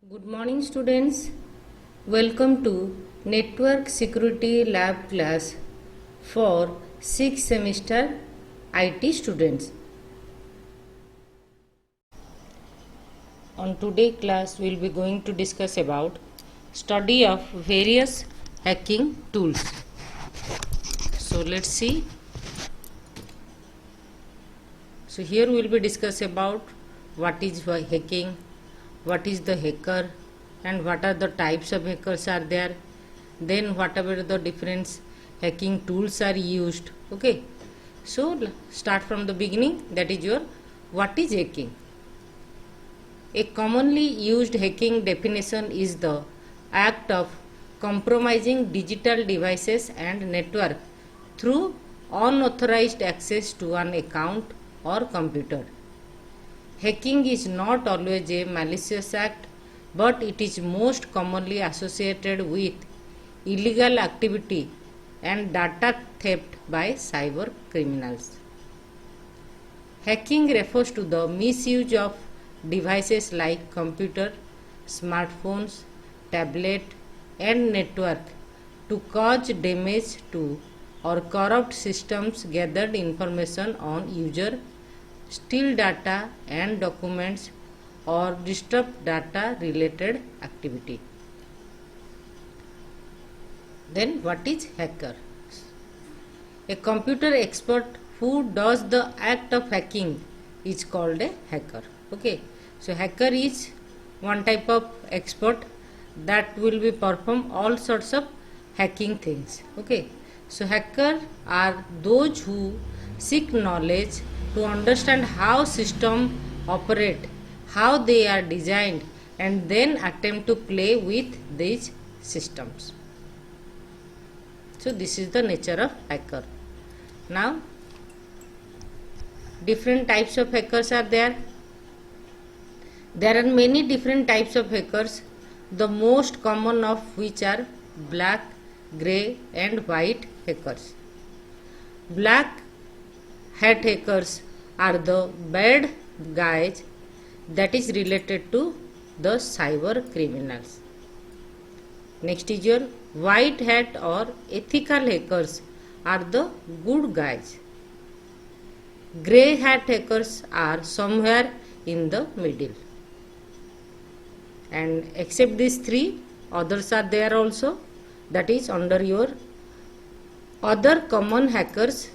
Good morning, students. Welcome to Network Security Lab class for 6th semester IT students. On today's class, we will be going to discuss about study of various hacking tools. So let's see. So here we will be discuss about what is hacking, what is the hacker, and what are the types of hackers are there, then whatever the different hacking tools are used. Okay, so start from the beginning, that is your what is hacking. A commonly used hacking definition is the act of compromising digital devices and network through unauthorized access to an account or computer. Hacking is not always a malicious act, but it is most commonly associated with illegal activity and data theft by cyber criminals. Hacking refers to the misuse of devices like computer, smartphones, tablet, and network to cause damage to or corrupt systems, gathered information on user, steal data and documents, or disrupt data related activity. Then what is hacker? A computer expert who does the act of hacking is called a hacker. Okay, so hacker is one type of expert that will be perform all sorts of hacking things. Okay, so hacker are those who seek knowledge to understand how systems operate, how they are designed, and then attempt to play with these systems. So this is the nature of hacker. Now different types of hackers are there. There are many different types of hackers, the most common of which are black, grey and white hackers. Black hat hackers are the bad guys that is related to the cyber criminals. Next is your white hat or ethical hackers are the good guys. Grey hat hackers are somewhere in the middle. And except these three, others are there also, that is under your other common hackers,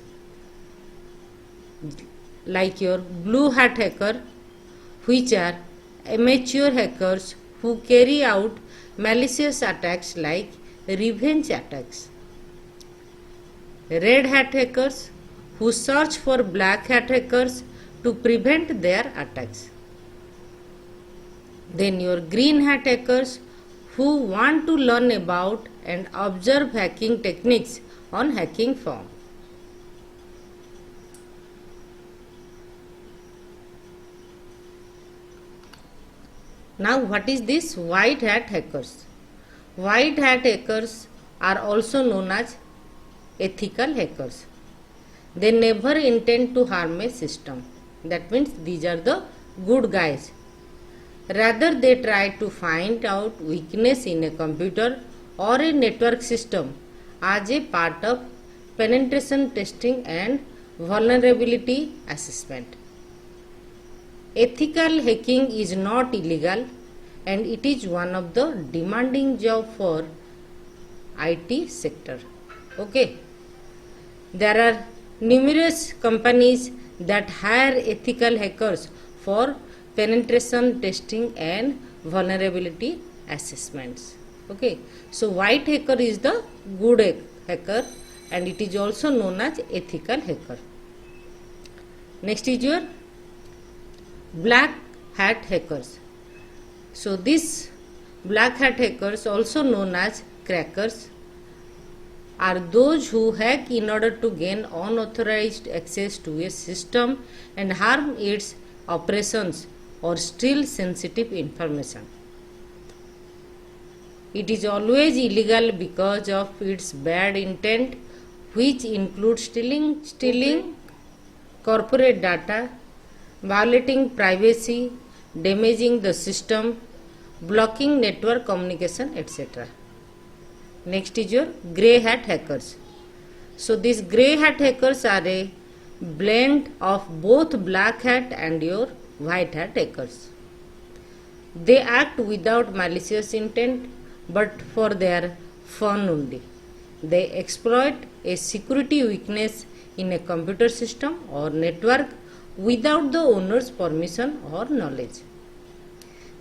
like your blue hat hacker, which are amateur hackers who carry out malicious attacks like revenge attacks. Red hat hackers who search for black hat hackers to prevent their attacks. Then your green hat hackers who want to learn about and observe hacking techniques on hacking forum. Now what is this white hat hackers? White hat hackers are also known as ethical hackers. They never intend to harm a system. That means these are the good guys. Rather, they try to find out weakness in a computer or a network system as a part of penetration testing and vulnerability assessment. Ethical hacking is not illegal and it is one of the demanding job for IT sector. Okay. There are numerous companies that hire ethical hackers for penetration testing and vulnerability assessments. Okay, so white hacker is the good hacker and it is also known as ethical hacker. Next is your black hat hackers. So this black hat hackers, also known as crackers, are those who hack in order to gain unauthorized access to a system and harm its operations or steal sensitive information. It is always illegal because of its bad intent, which includes stealing corporate data, violating privacy, damaging the system, blocking network communication, etc. Next is your grey hat hackers. So these grey hat hackers are a blend of both black hat and your white hat hackers. They act without malicious intent but for their fun only. They exploit a security weakness in a computer system or network without the owner's permission or knowledge.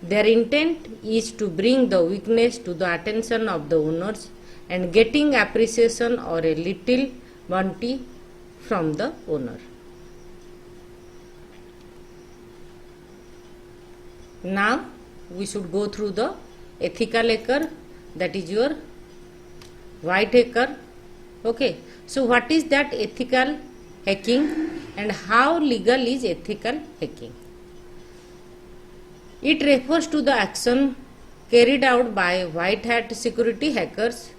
Their intent is to bring the weakness to the attention of the owners and getting appreciation or a little bounty from the owner. Now we should go through the ethical hacker, that is your white hacker. Okay, so what is that ethical hacking and how legal is ethical hacking? It refers to the action carried out by white hat security hackers.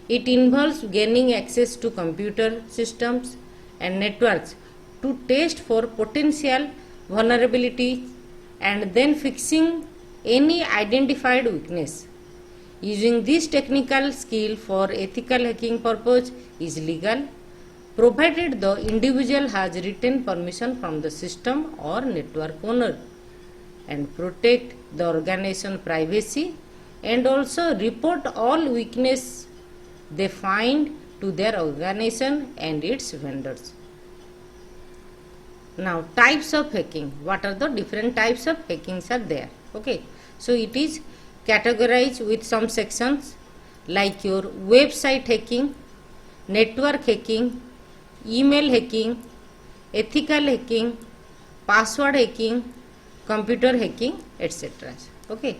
It involves gaining access to computer systems and networks to test for potential vulnerabilities and then fixing any identified weakness. Using this technical skill for ethical hacking purpose is legal, provided the individual has written permission from the system or network owner, and protect the organization privacy and also report all weakness they find to their organization and its vendors. Now types of hacking. What are the different types of hackings are there? Okay, so it is categorized with some sections like your website hacking, network hacking, email hacking, ethical hacking, password hacking, computer hacking, etc. Okay,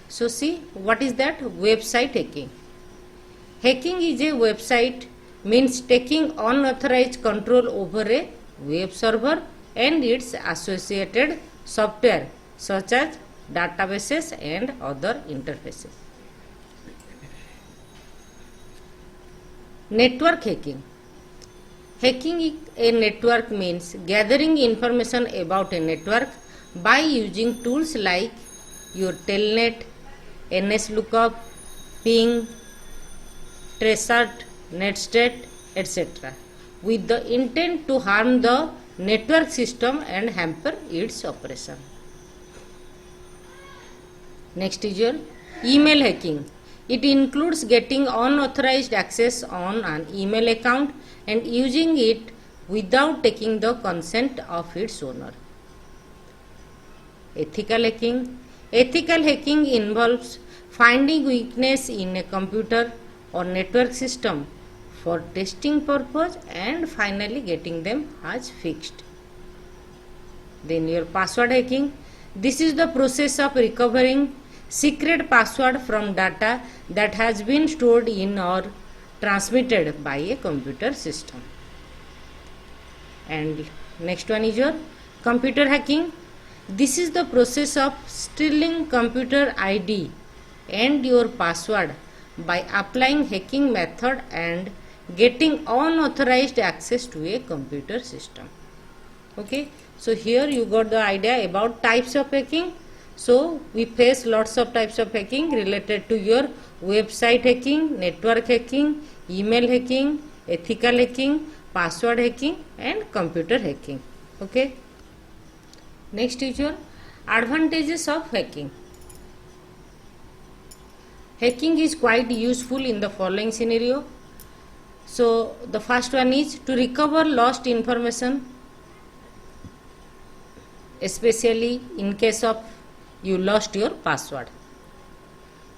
so see what is that website hacking. Hacking is a website means taking unauthorized control over a web server and its associated software such as databases and other interfaces. Network hacking. Hacking a network means gathering information about a network by using tools like your telnet, NSLookup, ping, traceroute, netstat, etc. with the intent to harm the network system and hamper its operation. Next is your email hacking. It includes getting unauthorized access on an email account and using it without taking the consent of its owner. Ethical hacking. Ethical hacking involves finding weakness in a computer or network system for testing purpose and finally getting them as fixed. Then your password hacking. This is the process of recovering secret password from data that has been stored in or transmitted by a computer system. And next one is your computer hacking. This is the process of stealing computer ID and your password by applying hacking method and getting unauthorized access to a computer system. Okay, so here you got the idea about types of hacking. So we face lots of types of hacking related to your website hacking, network hacking, email hacking, ethical hacking, password hacking and computer hacking. Okay. Next is your advantages of hacking. Hacking is quite useful in the following scenario. So the first one is to recover lost information, especially in case of you lost your password.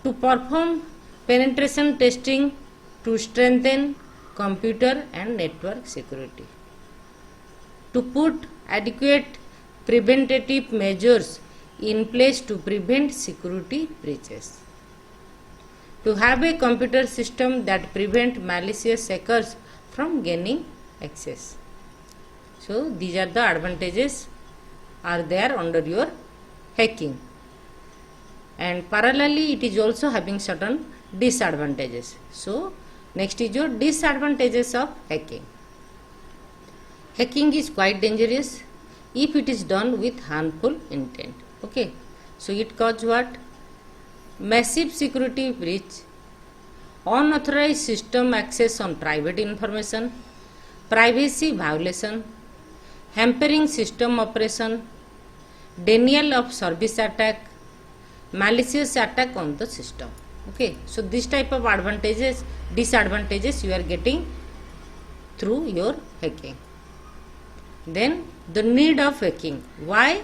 To perform penetration testing to strengthen computer and network security. To put adequate preventative measures in place to prevent security breaches. To have a computer system that prevent malicious hackers from gaining access. So these are the advantages are there under your hacking. And parallelly it is also having certain disadvantages. So next is your disadvantages of hacking. Hacking is quite dangerous if it is done with harmful intent. Okay, so it causes what? massive security breach, unauthorized system access on private information, privacy violation, hampering system operation, denial of service attack, malicious attack on the system. Okay, so this type of advantages, disadvantages you are getting through your hacking. Then the need of hacking, why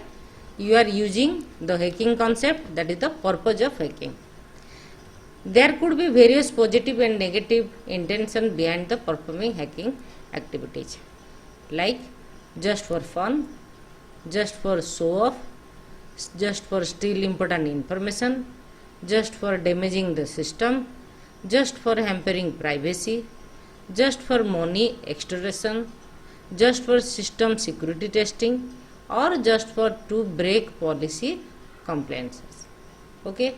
you are using the hacking concept, that is the purpose of hacking. There could be various positive and negative intention behind the performing hacking activities, like just for fun, just for show off, just for steal important information, just for damaging the system, just for hampering privacy, just for money extortion, just for system security testing, or just for to break policy compliances. Okay.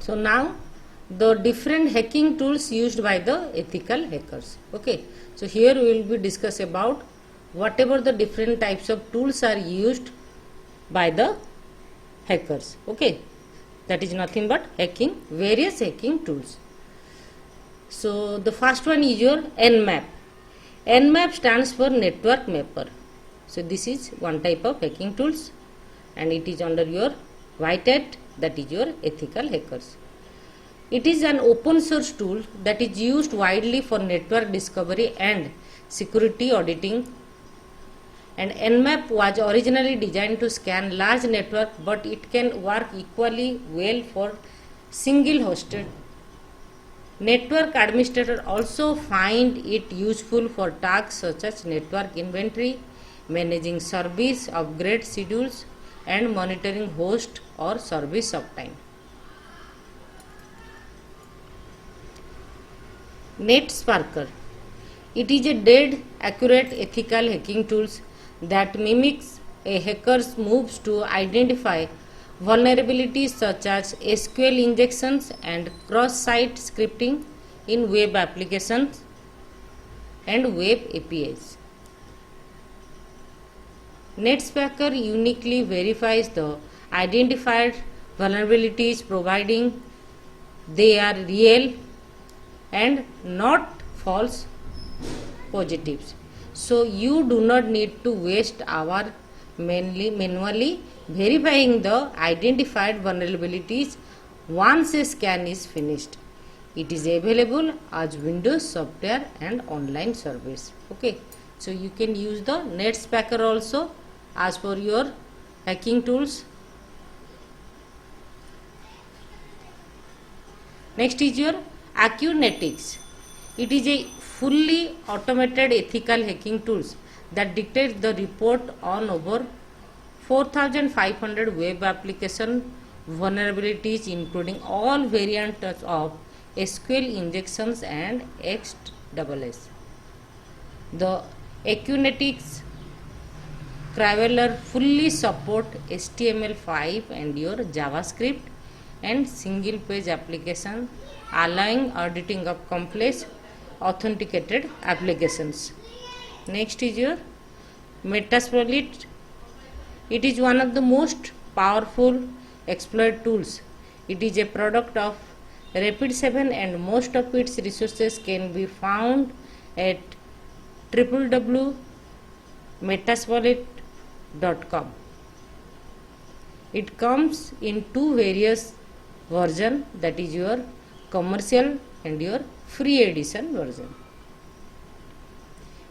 So now the different hacking tools used by the ethical hackers. Okay. So here we will be discuss about whatever the different types of tools are used by the hackers. Okay. That is nothing but hacking, various hacking tools. So the first one is your Nmap. Nmap stands for network mapper. So this is one type of hacking tools, and it is under your white hat, that is your ethical hackers. It is an open source tool that is used widely for network discovery and security auditing. And Nmap was originally designed to scan large network, but it can work equally well for single hosted. Network administrator also find it useful for tasks such as network inventory, managing service upgrade schedules, and monitoring host or service uptime. NetSparker. It is a dead accurate ethical hacking tools that mimics a hacker's moves to identify vulnerabilities such as SQL injections and cross-site scripting in web applications and web APIs. NetSparker uniquely verifies the identified vulnerabilities, providing they are real and not false positives. So you do not need to waste hours manually verifying the identified vulnerabilities once a scan is finished. It is available as Windows software and online service. Okay, so you can use the NetSparker also as for your hacking tools. Next is your Acunetics. It is a fully automated ethical hacking tools that detects the report on over 4,500 web application vulnerabilities, including all variants of SQL injections and XSS. The Acunetics Crawler fully support HTML5 and your JavaScript and single page application, allowing auditing of complex authenticated applications. Next is your Metasploit. It is one of the most powerful exploit tools. It is a product of Rapid7 and most of its resources can be found at www.metasploit.com. It comes in two various versions, that is your commercial and your free edition version.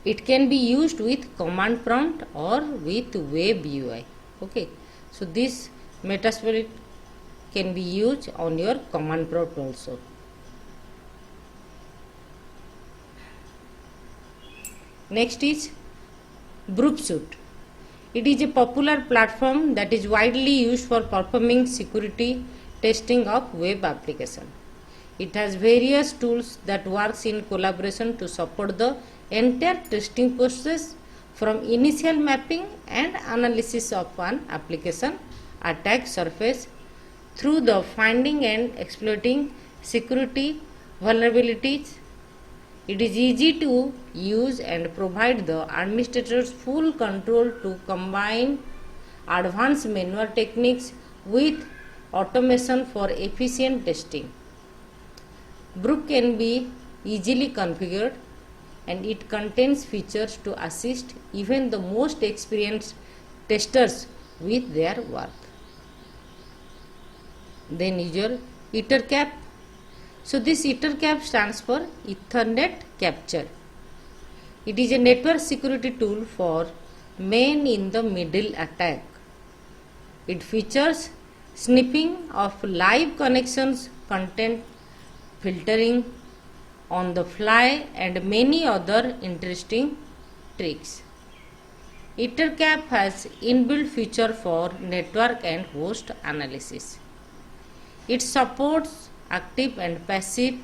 It can be used with command prompt or with web UI. Okay, so this Metasploit can be used on your command prompt also. Next is Broopsuit. It is a popular platform that is widely used for performing security testing of web application. It has various tools that works in collaboration to support the entire testing process from initial mapping and analysis of an application attack surface through the finding and exploiting security vulnerabilities. It is easy to use and provide the administrators full control to combine advanced manual techniques with automation for efficient testing. Brook can be easily configured and it contains features to assist even the most experienced testers with their work. Then is your EtherCap. So this EtherCap stands for Ethernet Capture. It is a network security tool for man in the middle attack. It features snipping of live connections, content filtering on the fly, and many other interesting tricks. EtherCap has inbuilt feature for network and host analysis. It supports active and passive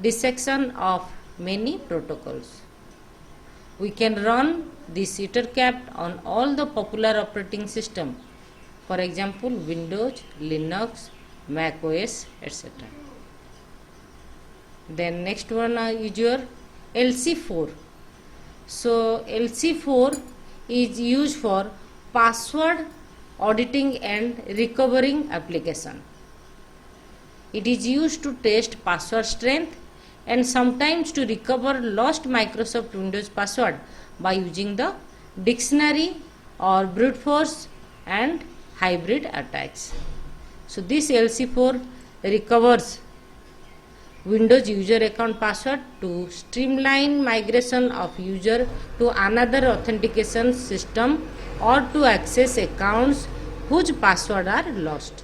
dissection of many protocols. We can run this EtherCap on all the popular operating systems, for example Windows, Linux, Mac OS, etc. Then next one is your LC4. So LC4 is used for password auditing and recovering application. It is used to test password strength and sometimes to recover lost Microsoft Windows password by using the dictionary or brute force and hybrid attacks. So this LC4 recovers Windows user account password to streamline migration of user to another authentication system or to access accounts whose password are lost.